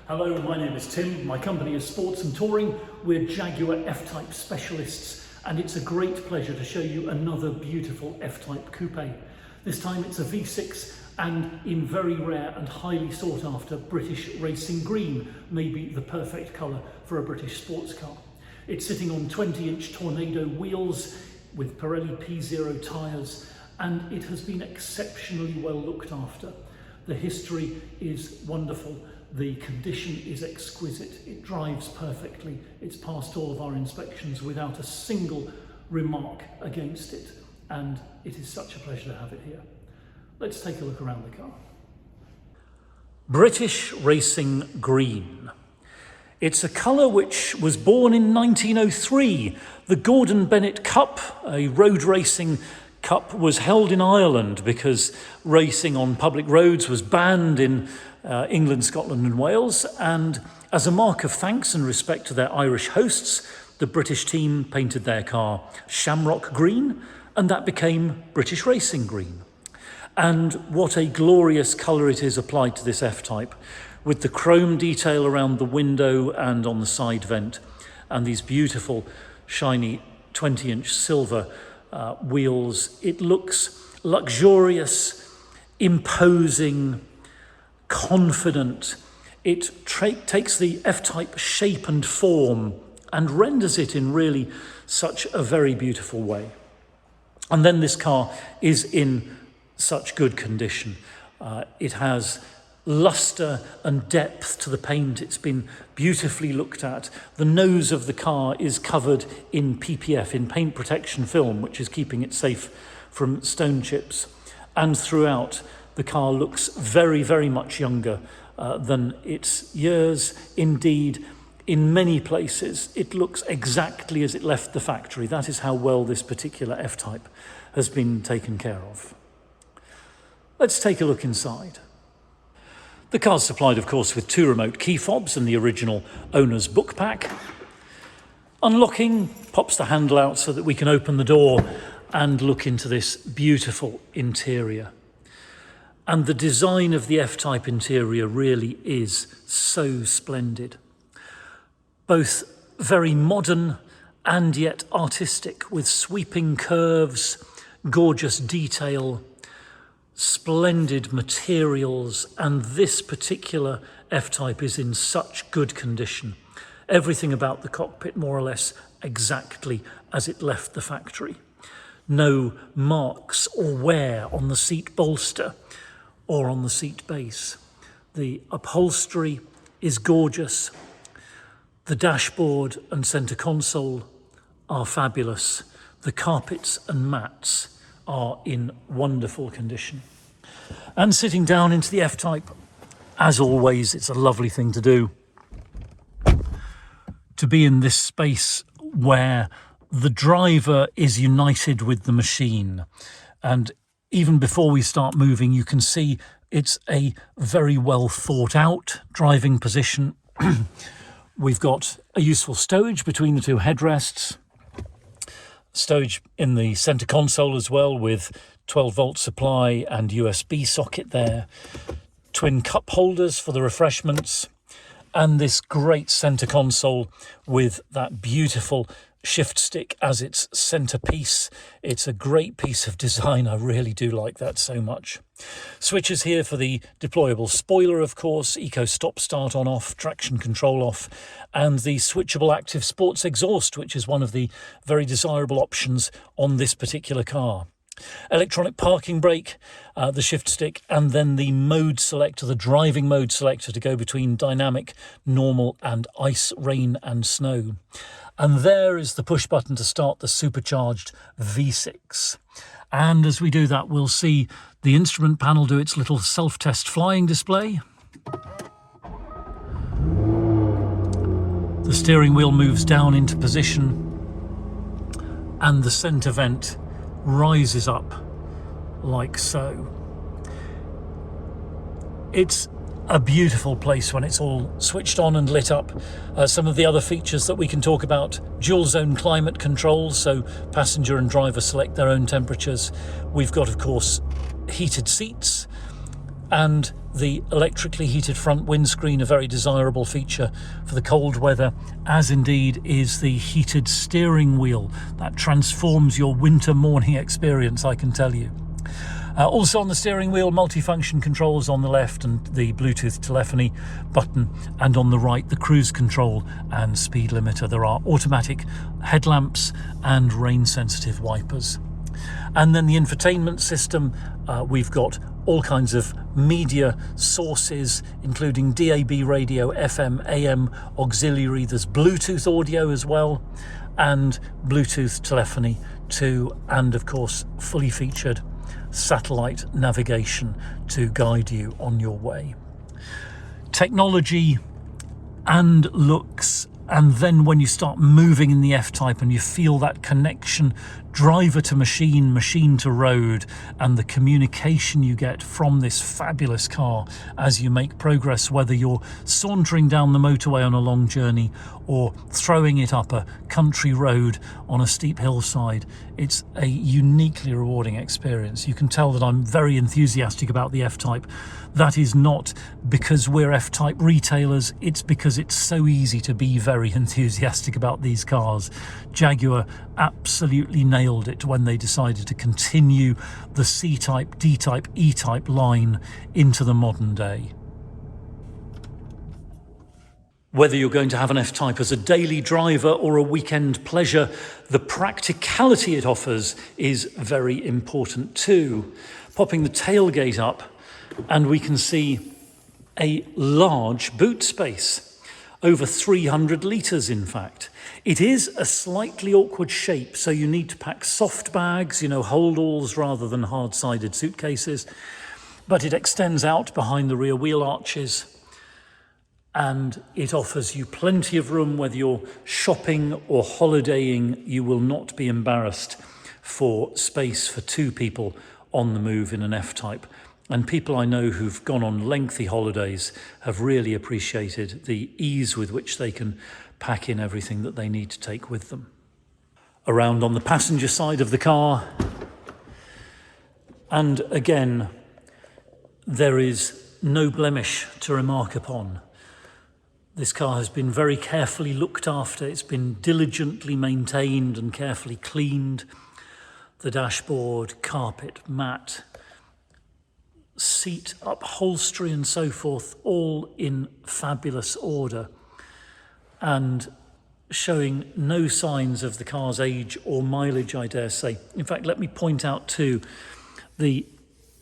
Hello, my name is Tim. My company is Sports and Touring. We're Jaguar F-Type specialists, and it's a great pleasure to show you another beautiful F-Type coupe. This time it's a V6 and in very rare and highly sought after British racing green, maybe the perfect colour for a British sports car. It's sitting on 20-inch Tornado wheels with Pirelli P0 tyres, and it has been exceptionally well looked after. The history is wonderful. The condition is exquisite. It drives perfectly. It's passed all of our inspections without a single remark against it. And it is such a pleasure to have it here. Let's take a look around the car. British Racing Green. It's a colour which was born in 1903. The Gordon Bennett Cup, a road racing cup, was held in Ireland because racing on public roads was banned in England, Scotland and Wales, and as a mark of thanks and respect to their Irish hosts, the British team painted their car shamrock green, and that became British Racing Green. And what a glorious colour it is applied to this F-Type, with the chrome detail around the window and on the side vent, and these beautiful shiny 20-inch silver wheels. It looks luxurious, imposing, confident. It takes the F-Type shape and form and renders it in really such a very beautiful way. And then this car is in such good condition. It has luster and depth to the paint. It's been beautifully looked at. The nose of the car is covered in PPF, in paint protection film, which is keeping it safe from stone chips. And throughout, the car looks very, very much younger than its years. Indeed, in many places, it looks exactly as it left the factory. That is how well this particular F-Type has been taken care of. Let's take a look inside. The car's supplied, of course, with 2 remote key fobs and the original owner's book pack. Unlocking pops the handle out so that we can open the door and look into this beautiful interior. And the design of the F-Type interior really is so splendid. Both very modern and yet artistic, with sweeping curves, gorgeous detail, splendid materials, and this particular F-Type is in such good condition. Everything about the cockpit more or less exactly as it left the factory. No marks or wear on the seat bolster or on the seat base. The upholstery is gorgeous. The dashboard and centre console are fabulous. The carpets and mats are in wonderful condition. And sitting down into the F-Type, as always, it's a lovely thing to do. To be in this space where the driver is united with the machine. And even before we start moving, you can see it's a very well thought out driving position. We've got a useful stowage between the 2 headrests. Stowage in the centre console as well, with 12-volt supply and USB socket there. Twin cup holders for the refreshments. And this great centre console with that beautiful shift stick as its centerpiece. It's a great piece of design. I really do like that so much. Switches here for the deployable spoiler, of course, eco stop start on off, traction control off, and the switchable active sports exhaust, which is one of the very desirable options on this particular car. Electronic parking brake, the shift stick, and then the mode selector, the driving mode selector, to go between dynamic, normal and ice, rain and snow. And there is the push button to start the supercharged V6. And as we do that, we'll see the instrument panel do its little self-test flying display. The steering wheel moves down into position, and the centre vent rises up like so. It's a beautiful place when it's all switched on and lit up. Some of the other features that we can talk about: dual zone climate control, so passenger and driver select their own temperatures. We've got, of course, heated seats, And the electrically heated front windscreen, a very desirable feature for the cold weather, as indeed is the heated steering wheel. That transforms your winter morning experience, I can tell you. Also on the steering wheel, multifunction controls on the left and the Bluetooth telephony button, and on the right the cruise control and speed limiter. There are automatic headlamps and rain sensitive wipers. And then the infotainment system, we've got all kinds of media sources, including DAB radio, FM, AM, auxiliary. There's Bluetooth audio as well, and Bluetooth telephony too, and of course fully featured satellite navigation to guide you on your way. Technology and looks, and then when you start moving in the F-Type and you feel that connection, driver to machine, machine to road, and the communication you get from this fabulous car as you make progress, whether you're sauntering down the motorway on a long journey or throwing it up a country road on a steep hillside. It's a uniquely rewarding experience. You can tell that I'm very enthusiastic about the F-Type. That is not because we're F-Type retailers, it's because it's so easy to be very enthusiastic about these cars. Jaguar absolutely nailed it when they decided to continue the C-Type, D-Type, E-Type line into the modern day. Whether you're going to have an F-Type as a daily driver or a weekend pleasure, the practicality it offers is very important too. Popping the tailgate up, and we can see a large boot space, over 300 litres in fact. It is a slightly awkward shape, so you need to pack soft bags, hold-alls rather than hard-sided suitcases, but it extends out behind the rear wheel arches, and it offers you plenty of room. Whether you're shopping or holidaying, you will not be embarrassed for space for two people on the move in an F-Type. And people I know who've gone on lengthy holidays have really appreciated the ease with which they can pack in everything that they need to take with them. Around on the passenger side of the car, and again, there is no blemish to remark upon. This car has been very carefully looked after. It's been diligently maintained and carefully cleaned. The dashboard, carpet, mat, seat upholstery and so forth, all in fabulous order and showing no signs of the car's age or mileage, I dare say. In fact, let me point out too the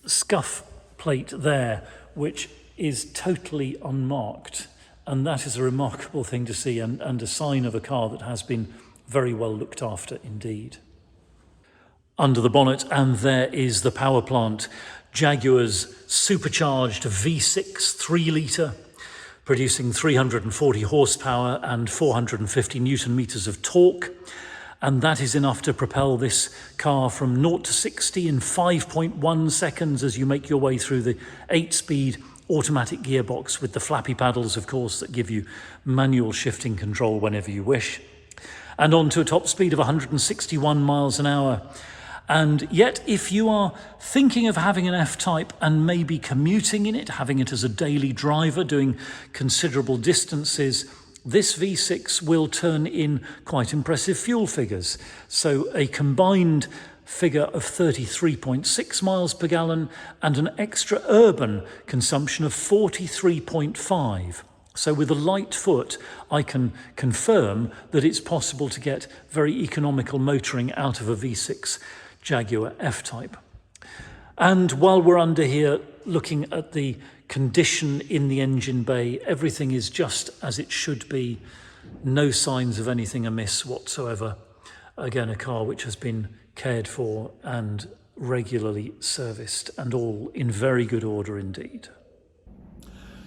scuff plate there, which is totally unmarked, and that is a remarkable thing to see and a sign of a car that has been very well looked after indeed. Under the bonnet, and there is the power plant. Jaguar's supercharged V6 3-litre, producing 340 horsepower and 450 newton meters of torque. And that is enough to propel this car from 0 to 60 in 5.1 seconds as you make your way through the 8-speed automatic gearbox with the flappy paddles, of course, that give you manual shifting control whenever you wish. And on to a top speed of 161 miles an hour. And yet, if you are thinking of having an F-Type and maybe commuting in it, having it as a daily driver, doing considerable distances, this V6 will turn in quite impressive fuel figures. So a combined figure of 33.6 miles per gallon and an extra urban consumption of 43.5. So with a light foot, I can confirm that it's possible to get very economical motoring out of a V6 Jaguar F-Type. And while we're under here looking at the condition in the engine bay, everything is just as it should be. No signs of anything amiss whatsoever. Again, a car which has been cared for and regularly serviced, and all in very good order indeed.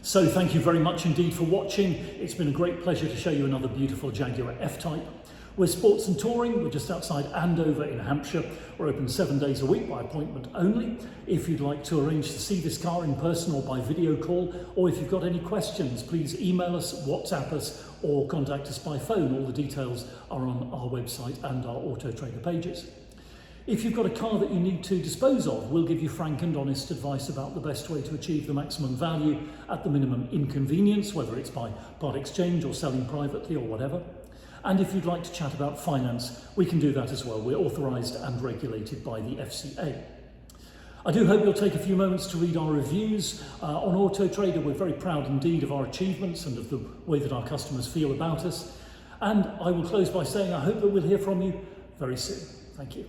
So thank you very much indeed for watching. It's been a great pleasure to show you another beautiful Jaguar F-Type. We're Sports and Touring. We're just outside Andover in Hampshire. We're open 7 days a week by appointment only. If you'd like to arrange to see this car in person or by video call, or if you've got any questions, please email us, WhatsApp us, or contact us by phone. All the details are on our website and our Auto Trader pages. If you've got a car that you need to dispose of, we'll give you frank and honest advice about the best way to achieve the maximum value at the minimum inconvenience, whether it's by part exchange or selling privately or whatever. And if you'd like to chat about finance, we can do that as well. We're authorised and regulated by the FCA. I do hope you'll take a few moments to read our reviews on Auto Trader. We're very proud indeed of our achievements and of the way that our customers feel about us. And I will close by saying I hope that we'll hear from you very soon. Thank you.